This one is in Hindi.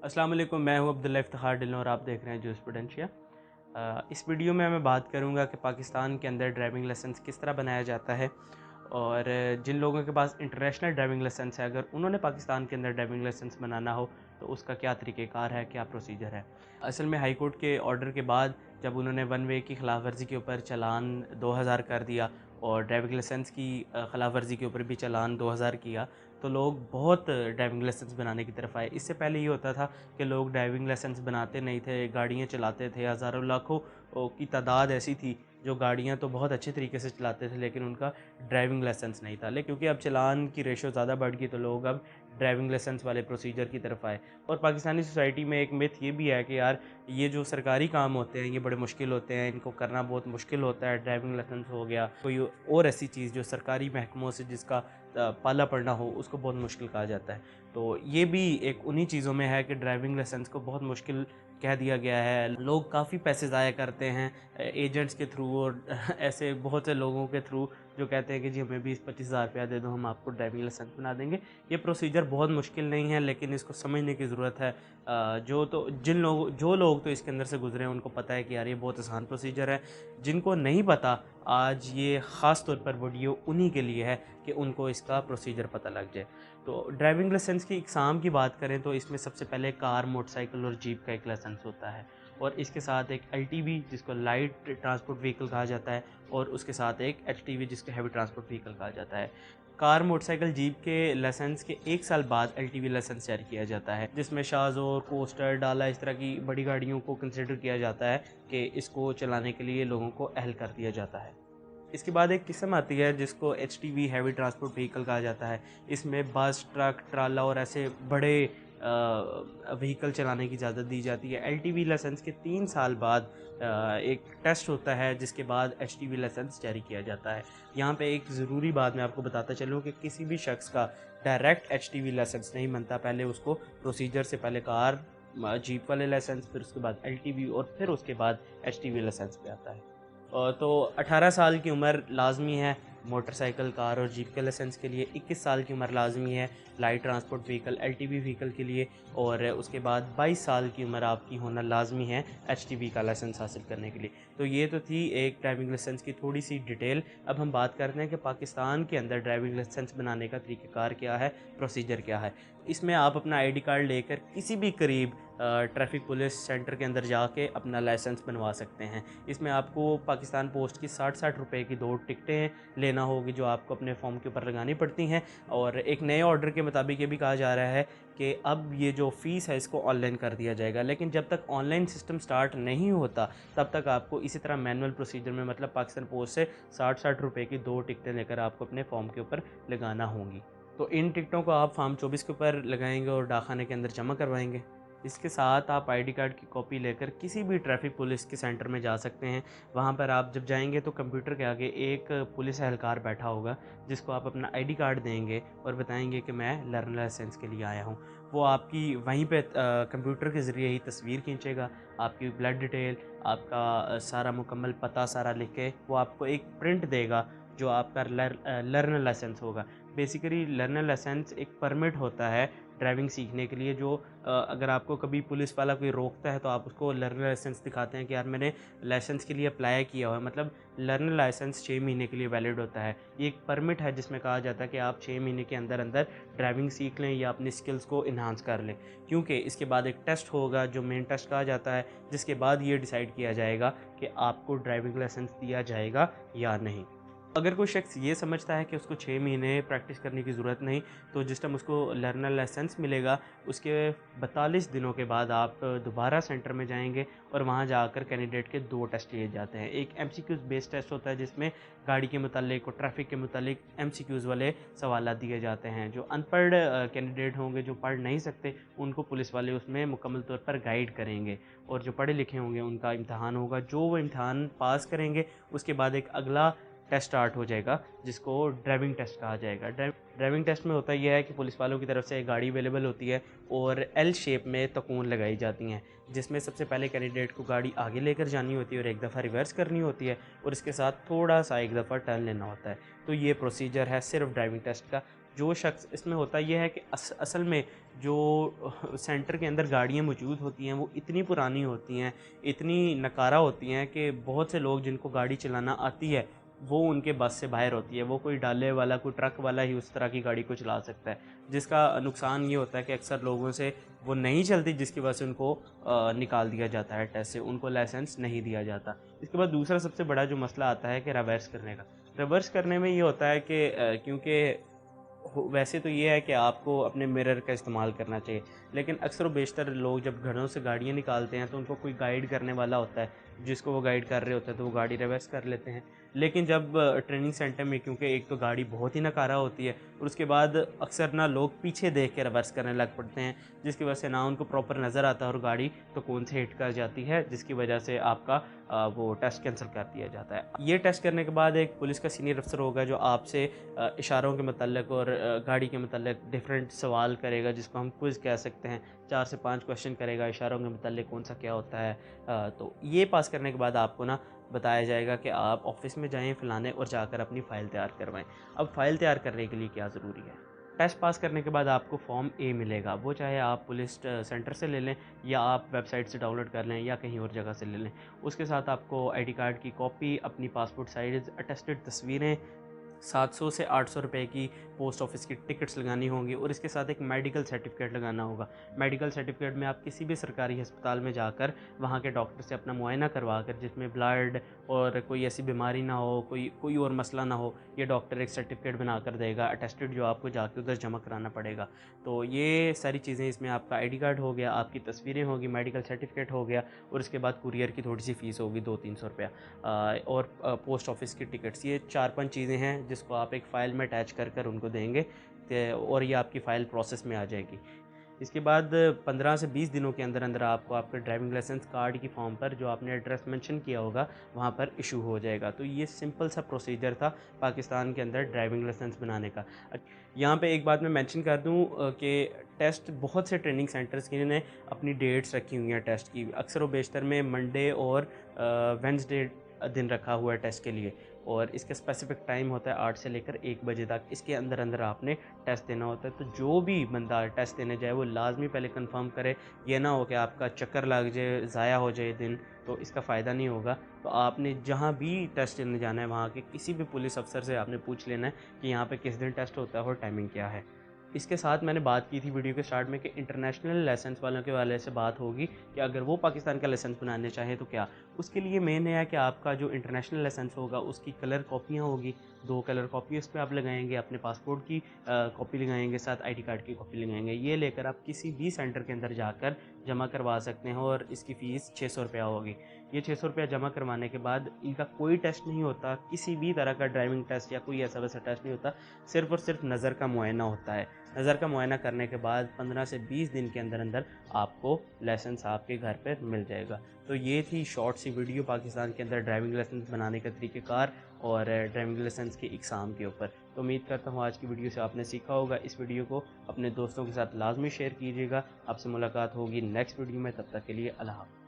अस्सलाम वालेकुम, मैं हूं अब्दुल्ला इफ्तिखार ढिल्लों और आप देख रहे हैं जूस प्रूडेंशिया। इस वीडियो में मैं बात करूंगा कि पाकिस्तान के अंदर ड्राइविंग लाइसेंस किस तरह बनाया जाता है और जिन लोगों के पास इंटरनेशनल ड्राइविंग लाइसेंस है, अगर उन्होंने पाकिस्तान के अंदर ड्राइविंग लाइसेंस बनाना हो तो उसका क्या तरीक़ेकार है, क्या प्रोसीजर है। असल में हाई कोर्ट के ऑर्डर के बाद जब उन्होंने वन वे की खिलाफ वर्जी के ऊपर चालान 2000 कर दिया और ड्राइविंग लाइसेंस की खिलाफ वर्जी के ऊपर भी चालान 2000 किया, तो लोग बहुत ड्राइविंग लाइसेंस बनाने की तरफ आए। इससे पहले ये होता था कि लोग ड्राइविंग लाइसेंस बनाते नहीं थे, गाड़ियाँ चलाते थे, हज़ारों लाखों की तादाद ऐसी थी जो गाड़ियाँ तो बहुत अच्छे तरीके से चलाते थे लेकिन उनका ड्राइविंग लाइसेंस नहीं था। लेकिन क्योंकि अब चालान की रेशो ज़्यादा बढ़ गई तो लोग अब ड्राइविंग लाइसेंस वाले प्रोसीजर की तरफ आए। और पाकिस्तानी सोसाइटी में एक मिथ ये भी है कि यार ये जो सरकारी काम होते हैं ये बड़े मुश्किल होते हैं, इनको करना बहुत मुश्किल होता है। ड्राइविंग लाइसेंस हो गया, कोई और ऐसी चीज़ जो सरकारी महकमों से जिसका पाला पड़ना हो उसको बहुत मुश्किल कहा जाता है। तो ये भी एक उन्हीं चीज़ों में है कि ड्राइविंग लाइसेंस को बहुत मुश्किल कह दिया गया है। लोग काफ़ी पैसे ज़ाया करते हैं एजेंट्स के थ्रू और ऐसे बहुत से लोगों के थ्रू जो कहते हैं कि जी हमें 20-25 हज़ार रुपया दे दो, हम आपको ड्राइविंग लाइसेंस बना देंगे। ये प्रोसीजर बहुत मुश्किल नहीं है लेकिन इसको समझने की ज़रूरत है। जो लोग तो इसके अंदर से गुजरे हैं उनको पता है कि यार ये बहुत आसान प्रोसीजर है। जिनको नहीं पता, आज ये ख़ास तौर पर वीडियो उन्हीं के लिए है कि उनको इसका प्रोसीजर पता लग जाए। तो ड्राइविंग लाइसेंस की इकसाम की बात करें तो इसमें सबसे पहले कार, मोटरसाइकिल और जीप का एक लाइसेंस होता है और इसके साथ एक एलटीवी जिसको लाइट ट्रांसपोर्ट व्हीकल कहा जाता है और उसके साथ एक एचटीवी जिसको हैवी ट्रांसपोर्ट व्हीकल कहा जाता है। कार, मोटरसाइकिल, जीप के लाइसेंस के 1 साल बाद एलटीवी लाइसेंस जारी किया जाता है जिसमें शाज़ोर, कोस्टर, डाला इस तरह की बड़ी गाड़ियों को कंसिडर किया जाता है कि इसको चलाने के लिए लोगों को अहल कर दिया जाता है। इसके बाद एक किस्म आती है जिसको एचटीवी हैवी ट्रांसपोर्ट व्हीकल कहा जाता है। इसमें बस, ट्रक, ट्राला और ऐसे बड़े व्हीकल चलाने की इजाज़त दी जाती है। एलटीवी लाइसेंस के 3 साल बाद एक टेस्ट होता है जिसके बाद एचटीवी लाइसेंस जारी किया जाता है। यहाँ पे एक ज़रूरी बात मैं आपको बताता चलूँ कि किसी भी शख्स का डायरेक्ट एचटीवी लाइसेंस नहीं बनता। पहले उसको प्रोसीजर से पहले कार, जीप वाले लाइसेंस, फिर उसके बाद एलटीवी और फिर उसके बाद एचटीवी लाइसेंस पे आता है। तो 18 साल की उम्र लाजमी है मोटरसाइकिल, कार और जीप के लाइसेंस के लिए। 21 साल की उम्र लाजमी है light transport vehicle, LTV vehicle के लिए। और उसके बाद 22 साल की उम्र आपकी होना लाजमी है एचटीवी का लाइसेंस हासिल करने के लिए। तो ये तो थी एक ड्राइविंग लाइसेंस की थोड़ी सी डिटेल। अब हम बात करते हैं कि पाकिस्तान के अंदर ड्राइविंग लाइसेंस बनाने का तरीक़ाकार क्या है, प्रोसीजर क्या है। इसमें आप अपना आईडी कार्ड लेकर किसी भी करीब ट्रैफिक पुलिस सेंटर के अंदर जाके अपना लाइसेंस बनवा सकते हैं। इसमें आपको पाकिस्तान पोस्ट की 60-60 रुपए की 2 टिकटें लेना होगी जो आपको अपने फॉर्म के ऊपर लगानी पड़ती हैं। और एक नए ऑर्डर के मुताबिक ये भी कहा जा रहा है कि अब ये जो फ़ीस है इसको ऑनलाइन कर दिया जाएगा। लेकिन जब तक ऑनलाइन सिस्टम स्टार्ट नहीं होता तब तक आपको इसी तरह मैनुअल प्रोसीजर में, मतलब पाकिस्तान पोस्ट से 60-60 रुपए की 2 टिकटें लेकर आपको अपने फॉर्म के ऊपर लगाना होंगी। तो इन टिकटों को आप फार्म 24 के ऊपर लगाएंगे और डाकखाने के अंदर जमा करवाएंगे। इसके साथ आप आईडी कार्ड की कॉपी लेकर किसी भी ट्रैफिक पुलिस के सेंटर में जा सकते हैं। वहाँ पर आप जब जाएंगे तो कंप्यूटर के आगे एक पुलिस एहलकार बैठा होगा जिसको आप अपना आईडी कार्ड देंगे और बताएंगे कि मैं लर्नर लाइसेंस के लिए आया हूँ। वो आपकी वहीं पे कंप्यूटर के ज़रिए ही तस्वीर खींचेगा, आपकी ब्लड डिटेल, आपका सारा मुकम्मल पता सारा लिख के वो आपको एक प्रिंट देगा जो आपका लर्नर लाइसेंस होगा। बेसिकली लर्नर लाइसेंस एक परमिट होता है ड्राइविंग सीखने के लिए, जो अगर आपको कभी पुलिस वाला कोई रोकता है तो आप उसको लर्नर लाइसेंस दिखाते हैं कि यार मैंने लाइसेंस के लिए अप्लाई किया हुआ है। मतलब लर्नर लाइसेंस 6 महीने के लिए वैलिड होता है। ये एक परमिट है जिसमें कहा जाता है कि आप 6 महीने के अंदर अंदर ड्राइविंग सीख लें या अपनी स्किल्स को इन्हांस कर लें, क्योंकि इसके बाद एक टेस्ट होगा जो मेन टेस्ट कहा जाता है, जिसके बाद ये डिसाइड किया जाएगा कि आपको ड्राइविंग लाइसेंस दिया जाएगा या नहीं। अगर कोई शख्स ये समझता है कि उसको 6 महीने प्रैक्टिस करने की ज़रूरत नहीं, तो जिस टाइम उसको लर्नर लाइसेंस मिलेगा उसके 42 दिनों के बाद आप दोबारा सेंटर में जाएंगे और वहाँ जाकर कैंडिडेट के 2 टेस्ट लिए जाते हैं। एक एमसीक्यूज़ बेस्ड टेस्ट होता है जिसमें गाड़ी के मुतालिक और ट्रैफिक के मुतालिक एमसीक्यूज़ वाले सवाल दिए जाते हैं। जो अनपढ़ कैंडिडेट होंगे, जो पढ़ नहीं सकते, उनको पुलिस वाले उसमें मुकम्मल तौर पर गाइड करेंगे और जो पढ़े लिखे होंगे उनका इम्तहान होगा। जो वो इम्तहान पास करेंगे उसके बाद एक अगला टेस्ट स्टार्ट हो जाएगा जिसको ड्राइविंग टेस्ट कहा जाएगा। ड्राइविंग टेस्ट में होता यह है कि पुलिस वालों की तरफ से एक गाड़ी अवेलेबल होती है और एल शेप में तकून लगाई जाती हैं जिसमें सबसे पहले कैंडिडेट को गाड़ी आगे लेकर जानी होती है और एक दफ़ा रिवर्स करनी होती है और इसके साथ थोड़ा सा एक दफ़ा टर्न लेना होता है। तो ये प्रोसीजर है सिर्फ ड्राइविंग टेस्ट का। जो शख्स इसमें होता ये है कि असल में जो सेंटर के अंदर गाड़ियाँ मौजूद होती हैं वो इतनी पुरानी होती हैं, इतनी नकारा होती हैं कि बहुत से लोग जिनको गाड़ी चलाना आती है वो उनके बस से बाहर होती है। वो कोई डाले वाला, कोई ट्रक वाला ही उस तरह की गाड़ी को चला सकता है, जिसका नुकसान ये होता है कि अक्सर लोगों से वो नहीं चलती, जिसकी वजह से उनको निकाल दिया जाता है टेस्ट से, उनको लाइसेंस नहीं दिया जाता। इसके बाद दूसरा सबसे बड़ा जो मसला आता है कि रिवर्स करने का। रिवर्स करने में ये होता है कि क्योंकि वैसे तो ये है कि आपको अपने मिरर का इस्तेमाल करना चाहिए, लेकिन अक्सर व बेशतर लोग जब घरों से गाड़ियाँ निकालते हैं तो उनको कोई गाइड करने वाला होता है, जिसको वो गाइड कर रहे होते हैं, तो वो गाड़ी रिवर्स कर लेते हैं। लेकिन जब ट्रेनिंग सेंटर में, क्योंकि एक तो गाड़ी बहुत ही नकारा होती है और उसके बाद अक्सर ना लोग पीछे देख के रिवर्स करने लग पड़ते हैं, जिसकी वजह से ना उनको प्रॉपर नज़र आता है और गाड़ी तो कौन से हिट कर जाती है, जिसकी वजह से आपका वो टेस्ट कैंसिल कर दिया जाता है। ये टेस्ट करने के बाद एक पुलिस का सीनियर अफसर होगा जो आपसे इशारों के मतलब और गाड़ी के मतलब डिफरेंट सवाल करेगा, जिसको हम क्विज़ कह सकते हैं। 4 से 5 क्वेश्चन करेगा इशारों के मतलब कौन सा क्या होता है। तो ये पास करने के बाद आपको ना बताया जाएगा कि आप ऑफिस में जाएँ फ़िलाने और जाकर अपनी फ़ाइल तैयार करवाएँ। अब फ़ाइल तैयार करने के लिए क्या ज़रूरी है? टेस्ट पास करने के बाद आपको फॉर्म ए मिलेगा, वो चाहे आप पुलिस सेंटर से ले लें या आप वेबसाइट से डाउनलोड कर लें या कहीं और जगह से ले लें। उसके साथ आपको आईडी कार्ड की कॉपी, अपनी पासपोर्ट साइज़ अटेस्टेड तस्वीरें, 700 से 800 रुपए की पोस्ट ऑफिस की टिकट्स लगानी होंगी और इसके साथ एक मेडिकल सर्टिफिकेट लगाना होगा। मेडिकल सर्टिफिकेट में आप किसी भी सरकारी अस्पताल में जाकर वहाँ के डॉक्टर से अपना मुआयना करवा कर, जिसमें ब्लड और कोई ऐसी बीमारी ना हो, कोई और मसला ना हो, ये डॉक्टर एक सर्टिफिकेट बना कर देगा अटेस्टेड, जो आपको जाके उधर जमा कराना पड़ेगा। तो ये सारी चीज़ें, इसमें आपका आईडी कार्ड हो गया, आपकी तस्वीरें होगी, मेडिकल सर्टिफिकेट हो गया और उसके बाद कुरियर की थोड़ी सी फ़ीस होगी 200-300 रुपया, और पोस्ट ऑफिस की टिकट्स। ये 4-5 चीज़ें हैं जिसको आप एक फ़ाइल में अटैच कर उनको देंगे और ये आपकी फ़ाइल प्रोसेस में आ जाएगी। इसके बाद 15 से 20 दिनों के अंदर अंदर आपको आपके ड्राइविंग लाइसेंस कार्ड की फॉर्म पर जो आपने एड्रेस मेंशन किया होगा वहाँ पर इशू हो जाएगा। तो ये सिंपल सा प्रोसीजर था पाकिस्तान के अंदर ड्राइविंग लाइसेंस बनाने का। यहाँ पे एक बात मैं मेंशन कर दूँ कि टेस्ट बहुत से ट्रेनिंग सेंटर्स की ने अपनी डेट्स रखी हुई हैं टेस्ट की। अक्सर व बेशतर में मंडे और वेडनेसडे दिन रखा हुआ है टेस्ट के लिए, और इसका स्पेसिफिक टाइम होता है 8 से लेकर 1 बजे तक। इसके अंदर अंदर आपने टेस्ट देना होता है। तो जो भी बंदा टेस्ट देने जाए वो लाजमी पहले कंफर्म करे, ये ना हो कि आपका चक्कर लग जाए, ज़ाया हो जाए दिन, तो इसका फ़ायदा नहीं होगा। तो आपने जहाँ भी टेस्ट देने जाना है वहाँ के किसी भी पुलिस अफसर से आपने पूछ लेना है कि यहाँ पे किस दिन टेस्ट होता है और टाइमिंग क्या है। इसके साथ मैंने बात की थी वीडियो के स्टार्ट में कि इंटरनेशनल लाइसेंस वालों के वाले से बात होगी कि अगर वो पाकिस्तान का लाइसेंस बनाने चाहें तो क्या। उसके लिए मेन है कि आपका जो इंटरनेशनल लाइसेंस होगा उसकी कलर कॉपियाँ होगी, 2 कलर कॉपी उस पर आप लगाएंगे, अपने पासपोर्ट की कॉपी लगाएंगे, साथ आईडी कार्ड की कॉपी लगाएंगे। ये लेकर आप किसी भी सेंटर के अंदर जाकर जमा करवा सकते हैं और इसकी फ़ीस 600 रुपया होगी। ये 600 रुपया जमा करवाने के बाद इनका कोई टेस्ट नहीं होता, किसी भी तरह का ड्राइविंग टेस्ट या कोई ऐसा वैसा टेस्ट नहीं होता, सिर्फ़ और सिर्फ नज़र का मुआयना होता है। नज़र का मुआयना करने के बाद 15 से 20 दिन के अंदर अंदर आपको लाइसेंस आपके घर पर मिल जाएगा। तो ये थी शॉर्ट सी वीडियो पाकिस्तान के अंदर ड्राइविंग लाइसेंस बनाने का तरीक़ेकार और ड्राइविंग लाइसेंस के एग्ज़ाम के ऊपर। तो उम्मीद करता हूँ आज की वीडियो से आपने सीखा होगा। इस वीडियो को अपने दोस्तों के साथ लाजमी शेयर कीजिएगा। आपसे मुलाकात होगी नेक्स्ट वीडियो में, तब तक के लिए अल्लाह हाफ़िज़।